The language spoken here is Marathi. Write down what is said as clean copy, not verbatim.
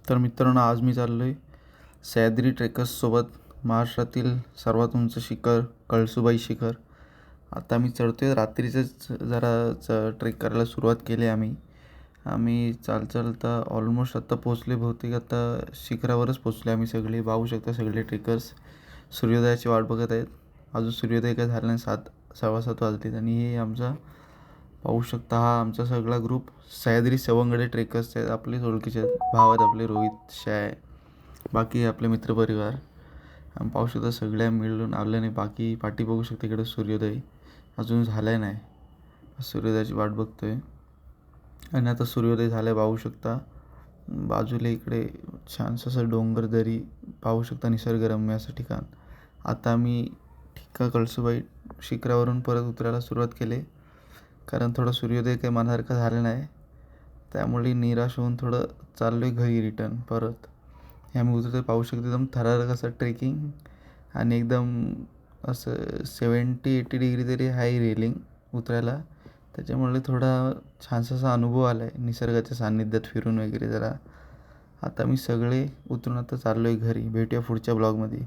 तर मित्रांनो, आज मी चाललो आहे सह्याद्री ट्रेकर्ससोबत महाराष्ट्रातील सर्वात उंच शिखर कळसूबाई शिखर. आता मी चढतो आहे. रात्रीचंच जरा ट्रेक करायला सुरुवात केली आम्ही. चालता ऑलमोस्ट आता पोचले, बहुतेक आता शिखरावरच पोचले आम्ही सगळे. पाहू शकता सगळे ट्रेकर्स सूर्योदयाची वाट बघत आहेत. अजून सूर्योदय काय झाला नाही, 7:15 वाजलेत. आणि हे आमचा पाहू शकता, हा आमचा सगळा ग्रुप सह्याद्री सवंगडे ट्रेकर्स आहेत. आपले ओळखीचे आहेत, भाव आहेत आपले, रोहित, शाय, बाकी आपले मित्रपरिवार. आम्ही पाहू शकता सगळ्या मिळून आल्याने. बाकी पाठी बघू शकता, इकडे सूर्योदय अजून झाला नाही, सूर्योदयाची वाट बघतोय. आणि आता सूर्योदय झाला पाहू शकता. बाजूला इकडे छानसं असं डोंगर दरी पाहू शकता, निसर्गरम्य असं ठिकाण. आता मी कळसूबाई शिखरावरून परत उतरायला सुरुवात केली, कारण थोडं सूर्योदय काही मनासारखं झालं नाही. त्यामुळे निराश होऊन थोडं चाललो आहे घरी रिटर्न परत. हे आम्ही उतरतो पाहू शकतो, एकदम थरारक असं ट्रेकिंग. आणि एकदम असं 70-80 डिग्री तरी हाय रेलिंग उतरायला. त्याच्यामुळे थोडा छानसा असा अनुभव आला आहे निसर्गाच्या सान्निध्यात फिरून वगैरे जरा. आता मी सगळे उतरून आता चाललो आहे घरी. भेटूया पुढच्या ब्लॉगमध्ये.